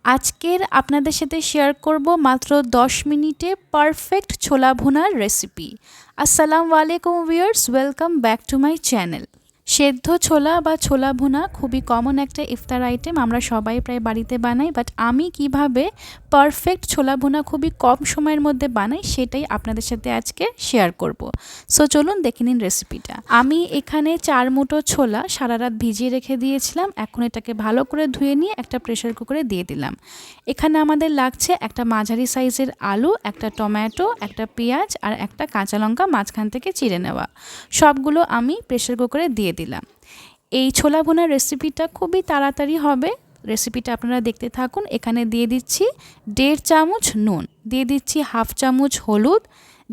আজকের আপনাদের সাথে শেয়ার করব মাত্র 10 মিনিটে পারফেক্ট ছোলা ভুনার রেসিপি। আসসালামু আলাইকুম viewers, welcome back to my channel. সেদ্ধ ছোলা বা ছোলা ভুনা খুবই কমন একটা ইফতার আইটেম, আমরা সবাই প্রায় বাড়িতে বানাই। বাট আমি কিভাবে পারফেক্ট ছোলা ভুনা খুবই কম সময়ের মধ্যে বানাই সেটাই আপনাদের সাথে আজকে শেয়ার করব। সো চলুন দেখে নিন রেসিপিটা। আমি এখানে 4 মুঠো ছোলা সারা রাত ভিজিয়ে রেখে দিয়েছিলাম। এখন এটাকে ভালো করে ধুয়ে নিয়ে একটা প্রেসার কুকারে দিয়ে দিলাম। এখানে আমাদের লাগছে একটা মাঝারি সাইজের আলু, একটা টমেটো, একটা পেঁয়াজ আর একটা কাঁচা লঙ্কা মাঝখান থেকে চিড়ে নেওয়া। সবগুলো আমি প্রেসার কুকারে দিয়ে দিলাম। এই ছোলা ভুনার রেসিপিটা খুবই তাড়াতাড়ি হবে, রেসিপিটা আপনারা দেখতে থাকুন। এখানে দিয়ে দিচ্ছি 1.5 চামচ নুন, দিয়ে দিচ্ছি 1/2 চামচ হলুদ,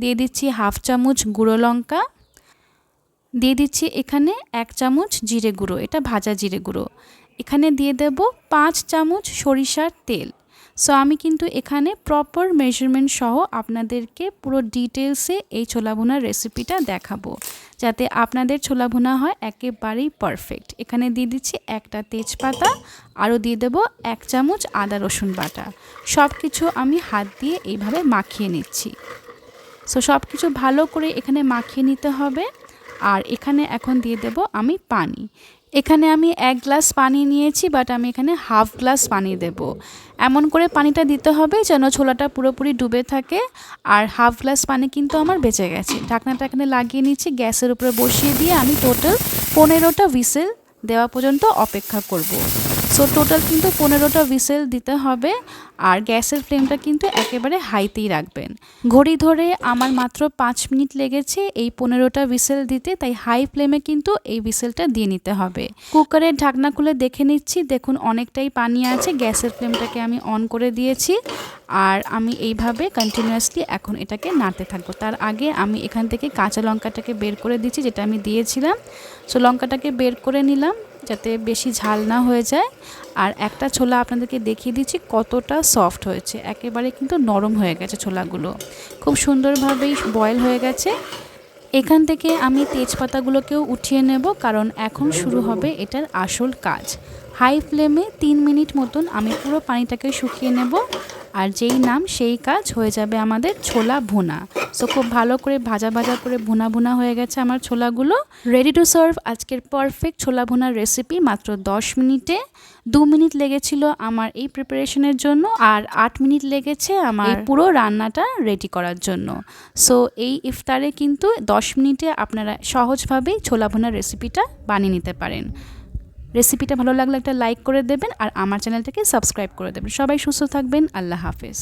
দিয়ে দিচ্ছি 1/2 চামচ গুঁড়ো লঙ্কা, দিয়ে দিচ্ছি এখানে 1 চামচ জিরে গুঁড়ো, এটা ভাজা জিরে গুঁড়ো। এখানে দিয়ে দেব 5 চামচ সরিষার তেল। সো আমি কিন্তু এখানে প্রপার মেজারমেন্ট সহ আপনাদেরকে পুরো ডিটেলসে এই ছোলা ভুনার রেসিপিটা দেখাবো, যাতে আপনাদের ছোলা ভুনা হয় একেবারেই পারফেক্ট। এখানে দিয়ে দিচ্ছি একটা তেজপাতা, আরও দিয়ে দেব 1 চামচ আদা রসুন বাটা। সব কিছু আমি হাত দিয়ে এইভাবে মাখিয়ে নিচ্ছি। সো সব কিছু ভালো করে এখানে মাখিয়ে নিতে হবে। আর এখানে এখন দিয়ে দেব আমি পানি। এখানে আমি 1 গ্লাস পানি নিয়েছি, বাট আমি এখানে 1/2 গ্লাস পানি দেব। এমন করে পানিটা দিতে হবে যেন ছোলাটা পুরোপুরি ডুবে থাকে। আর 1/2 গ্লাস পানি কিন্তু আমার বেঁচে গেছে। ঢাকনাটা এখানে লাগিয়ে নিচ্ছি, গ্যাসের উপরে বসিয়ে দিয়ে আমি টোটাল 15টা হুইসেল দেওয়া পর্যন্ত অপেক্ষা করব। সো টোটাল কিন্তু 15টা হুইসেল দিতে হবে। আর গ্যাসের ফ্লেমটা কিন্তু একেবারে হাইতেই রাখবেন। ঘড়ি ধরে আমার মাত্র 5 মিনিট লেগেছে এই 15টা হুইসেল দিতে, তাই হাই ফ্লেমে কিন্তু এই হুইসেলটা দিয়ে নিতে হবে। কুকারের ঢাকনা খুলে দেখে নিচ্ছি, দেখুন অনেকটাই পানি আছে। গ্যাসের ফ্লেমটাকে আমি অন করে দিয়েছি আর আমি এইভাবে কন্টিনিউয়াসলি এখন এটাকে নাড়তে থাকবো। তার আগে আমি এখান থেকে কাঁচা লঙ্কাটাকে বের করে দিচ্ছি, যেটা আমি দিয়েছিলাম। সো লঙ্কাটাকে বের করে নিলাম যাতে বেশি ঝাল না হয়ে যায়। আর একটা ছোলা আপনাদেরকে দেখিয়ে দিচ্ছি কতটা সফট হয়েছে, একেবারে কিন্তু নরম হয়ে গেছে ছোলাগুলো, খুব সুন্দরভাবেই বয়েল হয়ে গেছে। এখান থেকে আমি তেজপাতাগুলোকেও উঠিয়ে নেব, কারণ এখন শুরু হবে এটার আসল কাজ। হাই ফ্লেমে 3 মিনিট মতন আমি পুরো পানিটাকে শুকিয়ে নেব। আর যেই নাম সেই কাজ, হয়ে যাবে আমাদের ছোলা ভুনা। সো খুব ভালো করে ভাজা ভাজা করে ভুনা ভুনা হয়ে গেছে আমার ছোলাগুলো। রেডি টু সার্ভ আজকের পারফেক্ট ছোলা ভুনার রেসিপি মাত্র 10 মিনিটে। 2 মিনিট লেগেছিল আমার এই প্রিপারেশনের জন্য, আর 8 মিনিট লেগেছে আমার পুরো রান্নাটা রেডি করার জন্য। সো এই ইফতারে কিন্তু 10 মিনিটে আপনারা সহজভাবেই ছোলা ভুনার রেসিপিটা বানিয়ে নিতে পারেন। রেসিপিটা ভালো লাগলে একটা লাইক করে দেবেন আর আমার চ্যানেলটাকে সাবস্ক্রাইব করে দেবেন। সবাই সুস্থ থাকবেন। আল্লাহ হাফেজ।